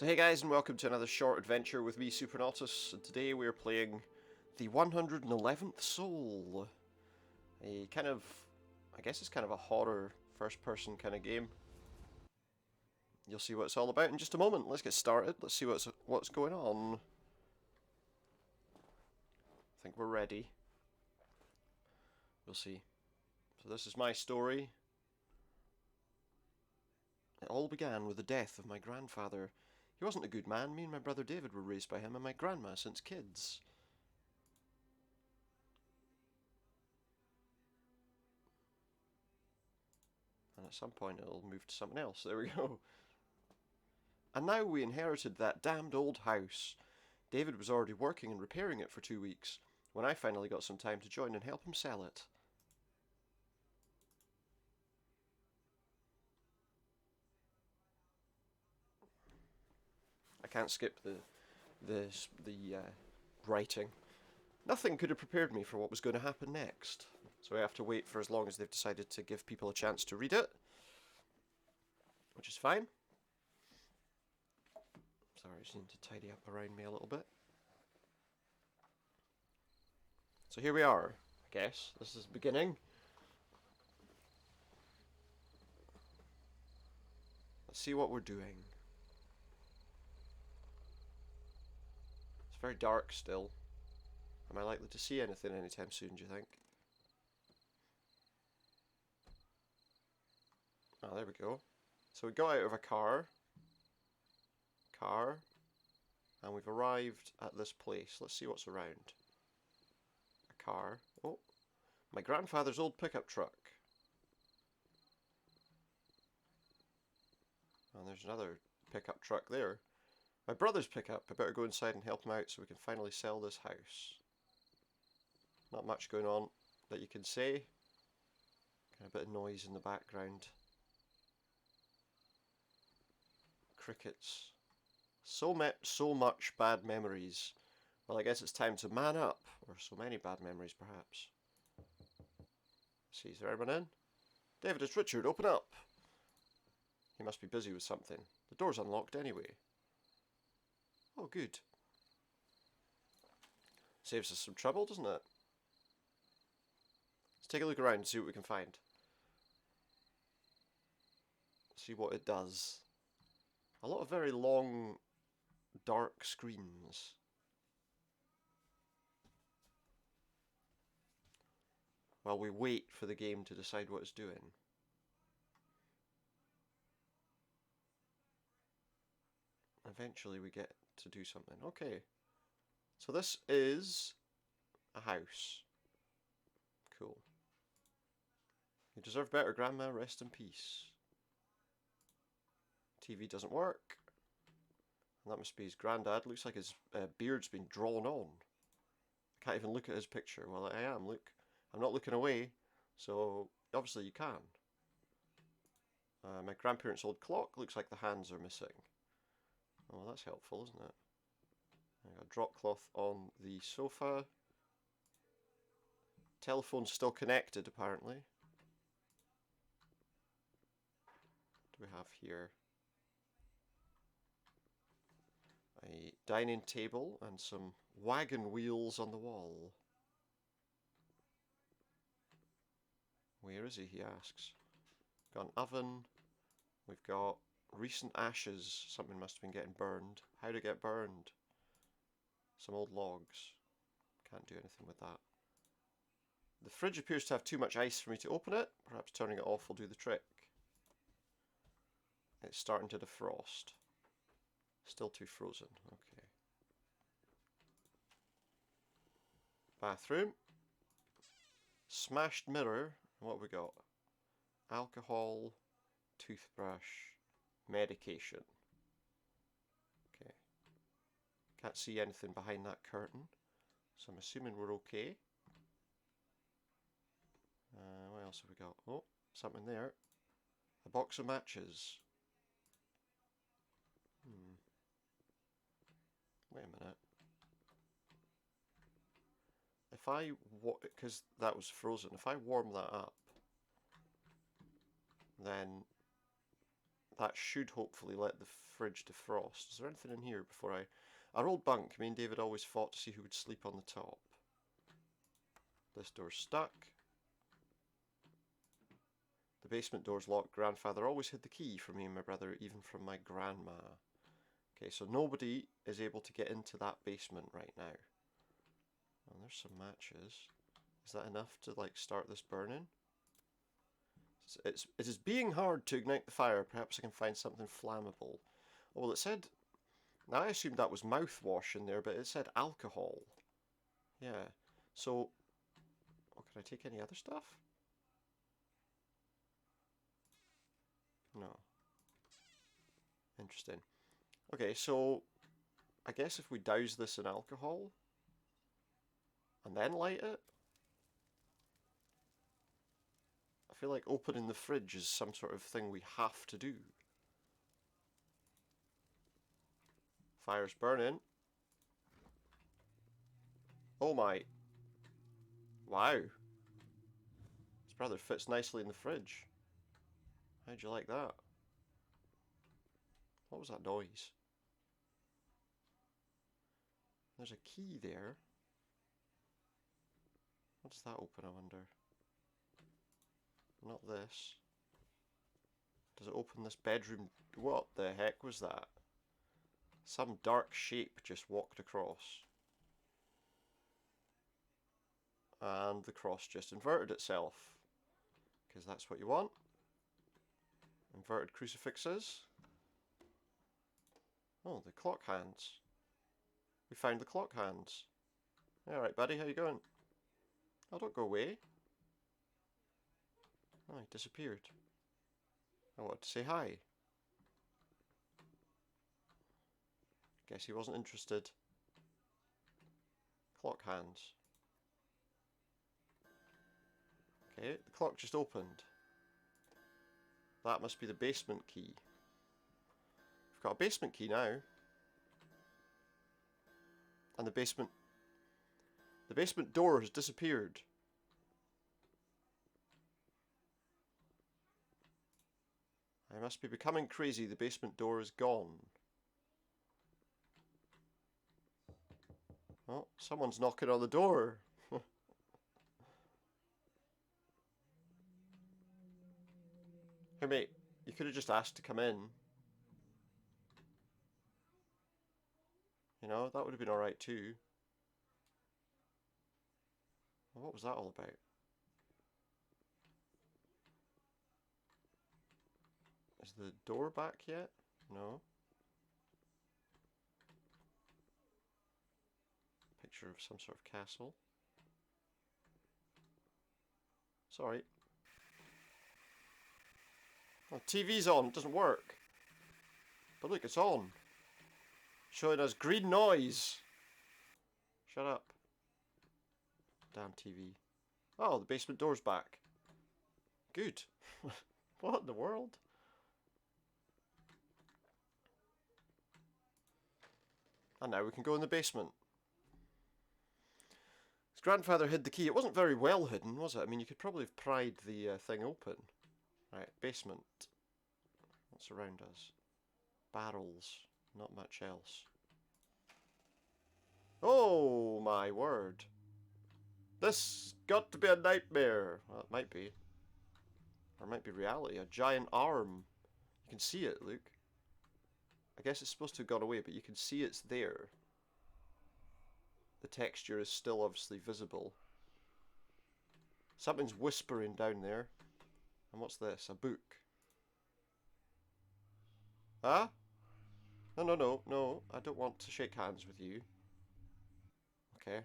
So hey guys, and welcome to another short adventure with me, Supernautus, and today we're playing the 111th Soul. A kind of, I guess it's kind of a horror first-person kind of game. You'll see what it's all about in just a moment. Let's get started. Let's see what's going on. I think we're ready. We'll see. So this is my story. It all began with the death of my grandfather. He wasn't a good man. Me and my brother David were raised by him and my grandma since kids. And at some point it'll move to something else. There we go. And now we inherited that damned old house. David was already working and repairing it for 2 weeks, when I finally got some time to join and help him sell it. I can't skip the writing. Nothing could have prepared me for what was going to happen next, so I have to wait for as long as they've decided to give people a chance to read it, which is fine. Sorry, I just need to tidy up around me a little bit. So here we are, I guess. This is the beginning. Let's see what we're doing. It's very dark still. Am I likely to see anything anytime soon, do you think? Oh, there we go. So we got out of a car, and we've arrived at this place. Let's see what's around. A car. Oh, my grandfather's old pickup truck. And there's another pickup truck there. My brother's pickup. I better go inside and help him out so we can finally sell this house. Not much going on that you can say. Kind of a bit of noise in the background. Crickets. So much bad memories. Well, I guess it's time to man up. Or so many bad memories, perhaps. See, is there anyone in? David, it's Richard. Open up. He must be busy with something. The door's unlocked anyway. Oh, good. Saves us some trouble, doesn't it? Let's take a look around and see what we can find. See what it does. A lot of very long, dark screens. While we wait for the game to decide what it's doing. Eventually we get to do something. Okay. So this is a house. Cool. You deserve better, Grandma. Rest in peace. TV doesn't work. And that must be his granddad. Looks like his beard's been drawn on. I can't even look at his picture. Well, I am. Look. I'm not looking away. So, obviously you can. My grandparents' old clock. Looks like the hands are missing. Oh, that's helpful, isn't it? I got a drop cloth on the sofa. Telephone's still connected, apparently. What do we have here? A dining table and some wagon wheels on the wall. Where is he asks. Got an oven. We've got recent ashes. Something must have been getting burned. How'd it get burned? Some old logs. Can't do anything with that. The fridge appears to have too much ice for me to open it. Perhaps turning it off will do the trick. It's starting to defrost. Still too frozen. Okay. Bathroom. Smashed mirror. And what have we got? Alcohol, toothbrush, medication. Okay. Can't see anything behind that curtain. So I'm assuming we're okay. What else have we got? Oh, something there. A box of matches. Wait a minute. If I, because that was frozen, if I warm that up, then that should hopefully let the fridge defrost. Is there anything in here before I... Our old bunk, me and David always fought to see who would sleep on the top. This door's stuck. The basement door's locked. Grandfather always hid the key from me and my brother, even from my grandma. Okay, so nobody is able to get into that basement right now. Oh, there's some matches. Is that enough to, like, start this burning? It is being hard to ignite the fire. Perhaps I can find something flammable. Oh, well, it said... Now, I assumed that was mouthwash in there, but it said alcohol. Yeah. So... Oh, can I take any other stuff? No. Interesting. Okay, so... I guess if we douse this in alcohol... and then light it... I feel like opening the fridge is some sort of thing we have to do. Fire's burning. Oh my. Wow. This brother fits nicely in the fridge. How'd you like that? What was that noise? There's a key there. What does that open, I wonder? Not this. Does it open this bedroom? What the heck was that? Some dark shape just walked across. And the cross just inverted itself. Because that's what you want. Inverted crucifixes. Oh, the clock hands. We found the clock hands. Alright, buddy, how you going? Oh, don't go away. Oh, he disappeared. I wanted to say hi. Guess he wasn't interested. Clock hands. Okay, the clock just opened. That must be the basement key. We've got a basement key now. And the basement door has disappeared. I must be becoming crazy. The basement door is gone. Oh, someone's knocking on the door. Hey mate, you could have just asked to come in. You know, that would have been alright too. Well, what was that all about? Is the door back yet? No. Picture of some sort of castle. Sorry. Oh, TV's on, it doesn't work. But look, it's on. Showing us green noise. Shut up. Damn TV. Oh, the basement door's back. Good. What in the world? And now we can go in the basement. His grandfather hid the key. It wasn't very well hidden, was it? I mean, you could probably have pried the thing open. Right, basement. What's around us? Barrels. Not much else. Oh my word. This got to be a nightmare. Well, it might be. Or it might be reality. A giant arm. You can see it, look. I guess it's supposed to have gone away, but you can see it's there. The texture is still obviously visible. Something's whispering down there. And what's this? A book. Huh? No, no, no, no. I don't want to shake hands with you. Okay.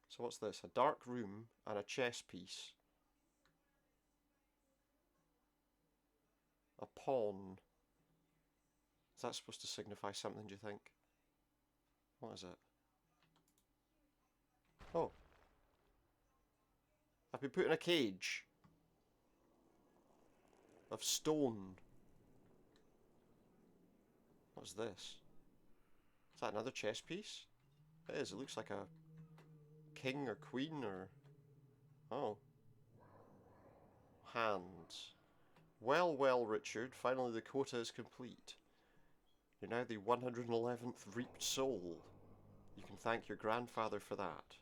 So what's this? A dark room and a chess piece. A pawn. Is that supposed to signify something, do you think? What is it? Oh. I've been put in a cage. Of stone. What's this? Is that another chess piece? It is. It looks like a king or queen or... Oh. Hands. Well, well, Richard, finally the quota is complete. You're now the 111th reaped soul. You can thank your grandfather for that.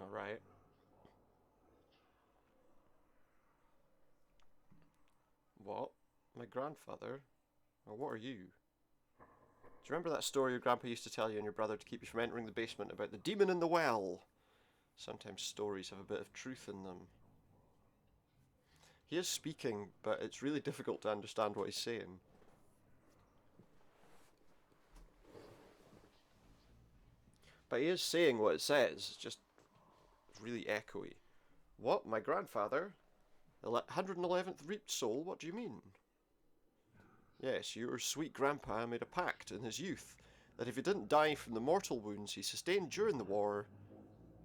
Alright. What? My grandfather? Well, what are you? Do you remember that story your grandpa used to tell you and your brother to keep you from entering the basement about the demon in the well? Sometimes stories have a bit of truth in them. He is speaking, but it's really difficult to understand what he's saying. But he is saying what it says, it's just really echoey. What? My grandfather? 111th reaped soul? What do you mean? Yes, your sweet grandpa made a pact in his youth that if he didn't die from the mortal wounds he sustained during the war,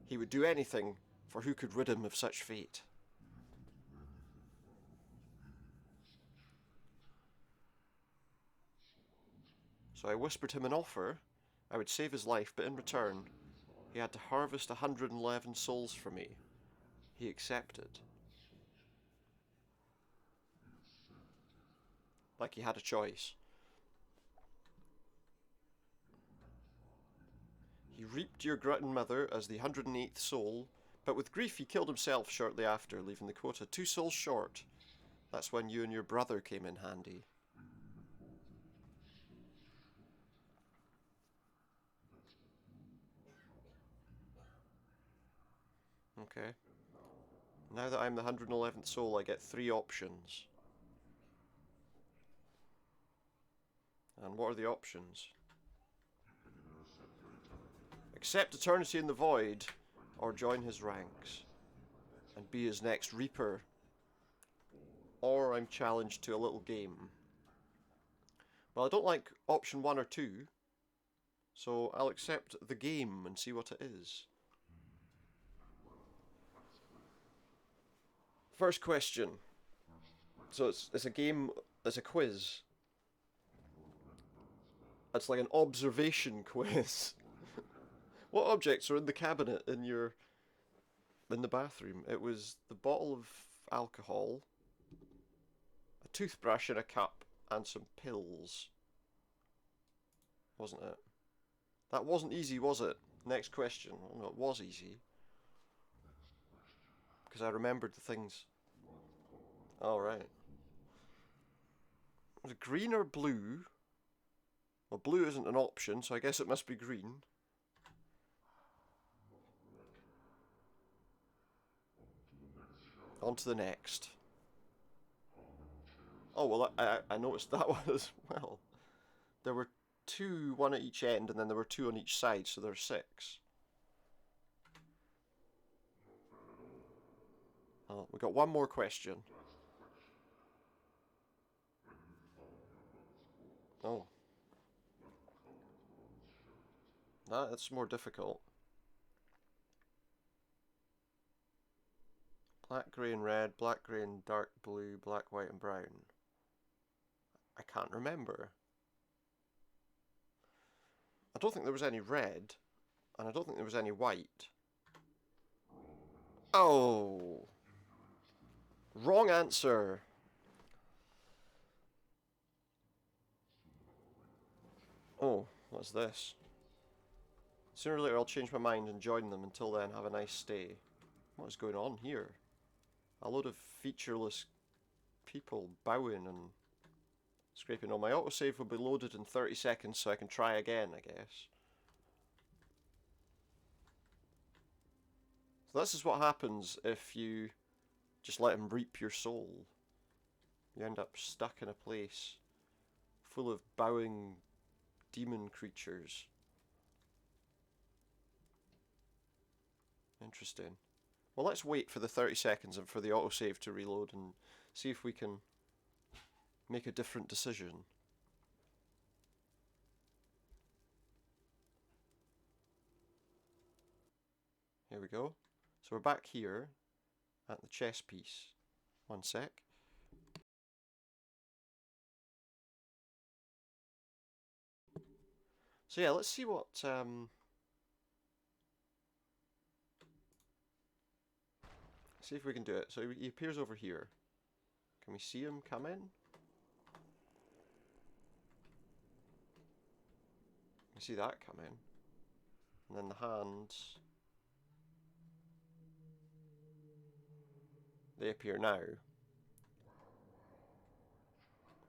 he would do anything for who could rid him of such fate. So I whispered him an offer. I would save his life, but in return, he had to harvest 111 souls for me. He accepted. Like he had a choice. He reaped your grandmother as the 108th soul, but with grief he killed himself shortly after, leaving the quota 2 souls short. That's when you and your brother came in handy. Okay. Now that I'm the 111th soul, I get 3 options. And what are the options? Accept eternity in the void, or join his ranks, and be his next reaper. Or I'm challenged to a little game. Well, I don't like option 1 or 2, so I'll accept the game and see what it is. First question. So it's a game, it's a quiz. It's like an observation quiz. What objects are in the cabinet in the bathroom? It was the bottle of alcohol, a toothbrush in a cup, and some pills. Wasn't it? That wasn't easy, was it? Next question. Well, no, it was easy. Because I remembered the things. Alright. Was it green or blue? Well, blue isn't an option, so I guess it must be green. On to the next. Oh, well, I noticed that one as well. There were 2, 1 at each end, and then there were 2 on each side, so there's 6. Oh, we got one more question. Oh. That's more difficult. Black, grey and red, black, grey and dark blue, black, white and brown. I can't remember. I don't think there was any red, and I don't think there was any white. Oh! Wrong answer! Oh, what's this? Sooner or later I'll change my mind and join them. Until then, have a nice stay. What is going on here? A load of featureless people bowing and scraping on. My autosave will be loaded in 30 seconds so I can try again, I guess. So this is what happens if you just let him reap your soul. You end up stuck in a place full of bowing demon creatures. Interesting. Well, let's wait for the 30 seconds and for the autosave to reload and see if we can make a different decision. Here we go. So we're back here at the chess piece. One sec. So yeah, let's see what see if we can do it. So he appears over here. Can we see him come in? You see that come in. And then the hands. They appear now.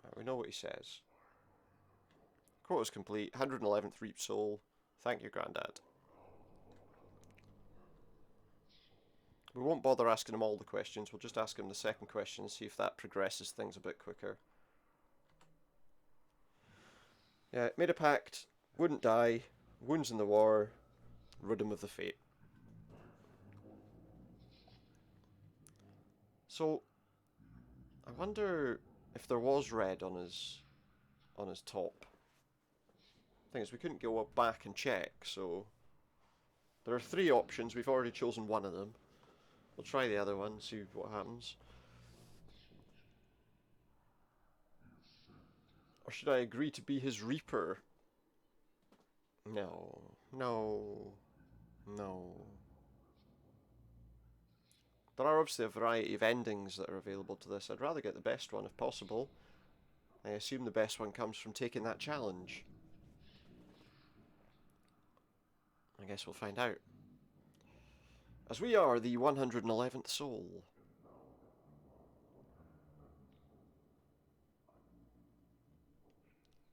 Right, we know what he says. Quota's complete. 111th Reap Soul. Thank you, Grandad. We won't bother asking him all the questions. We'll just ask him the second question and see if that progresses things a bit quicker. Yeah, made a pact. Wouldn't die. Wounds in the war. Rid him of the fate. So, I wonder if there was red on his top. Thing is, we couldn't go back and check, so there are 3 options. We've already chosen one of them. We'll try the other one, see what happens. Or should I agree to be his Reaper? No, no, no. There are obviously a variety of endings that are available to this. I'd rather get the best one if possible. I assume the best one comes from taking that challenge. I guess we'll find out. As we are the 111th soul.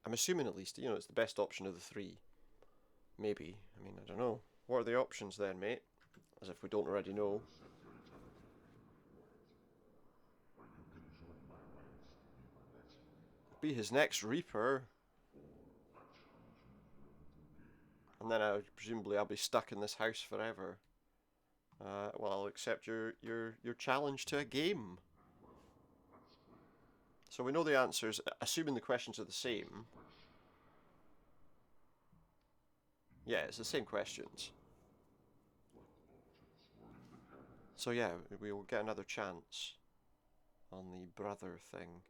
I'm assuming at least, it's the best option of the 3. Maybe. I mean, I don't know. What are the options then, mate? As if we don't already know. Be his next Reaper. And then presumably I'll be stuck in this house forever. Well, I'll accept your challenge to a game. So we know the answers, assuming the questions are the same. Yeah, it's the same questions. So yeah, we will get another chance on the brother thing.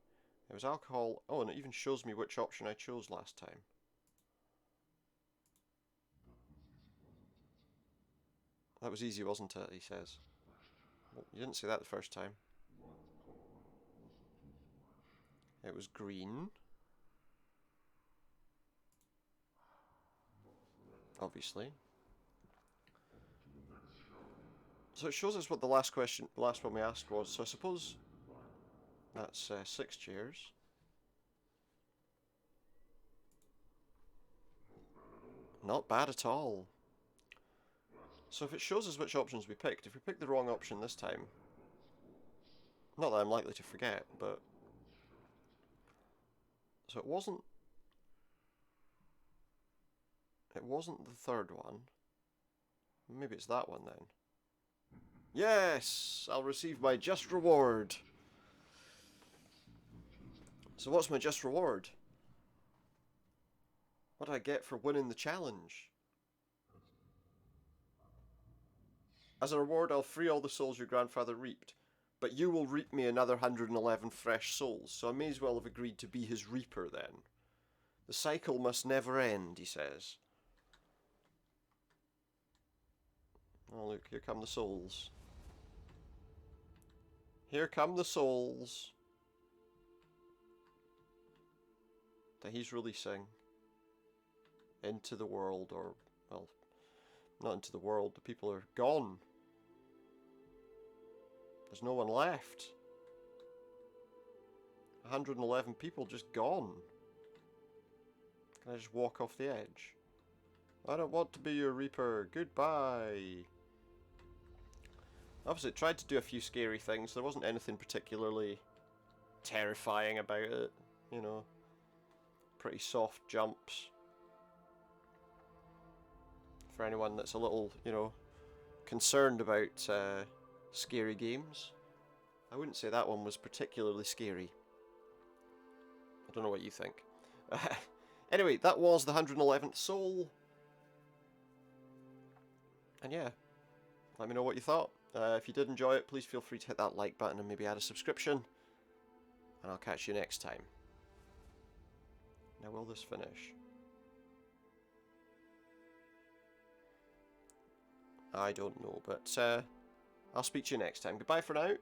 It was alcohol. Oh, and it even shows me which option I chose last time. That was easy, wasn't it? He says. Well, you didn't say that the first time. It was green. Obviously. So it shows us what the last one we asked was. So I suppose that's 6 chairs. Not bad at all. So if it shows us which options we picked, if we picked the wrong option this time, not that I'm likely to forget, but... So it wasn't the third one. Maybe it's that one then. Yes! I'll receive my just reward. So what's my just reward? What do I get for winning the challenge? As a reward, I'll free all the souls your grandfather reaped. But you will reap me another 111 fresh souls, so I may as well have agreed to be his reaper then. The cycle must never end, he says. Oh look, here come the souls. Here come the souls that he's releasing into the world, or, well, not into the world, the people are gone. There's no one left. 111 people just gone. Can I just walk off the edge? I don't want to be your Reaper. Goodbye. Obviously, it tried to do a few scary things. There wasn't anything particularly terrifying about it. Pretty soft jumps. For anyone that's a little, concerned about scary games. I wouldn't say that one was particularly scary. I don't know what you think. Anyway, that was the 111th soul. And yeah, let me know what you thought. If you did enjoy it, please feel free to hit that like button and maybe add a subscription. And I'll catch you next time. Now, will this finish? I don't know, but I'll speak to you next time. Goodbye for now.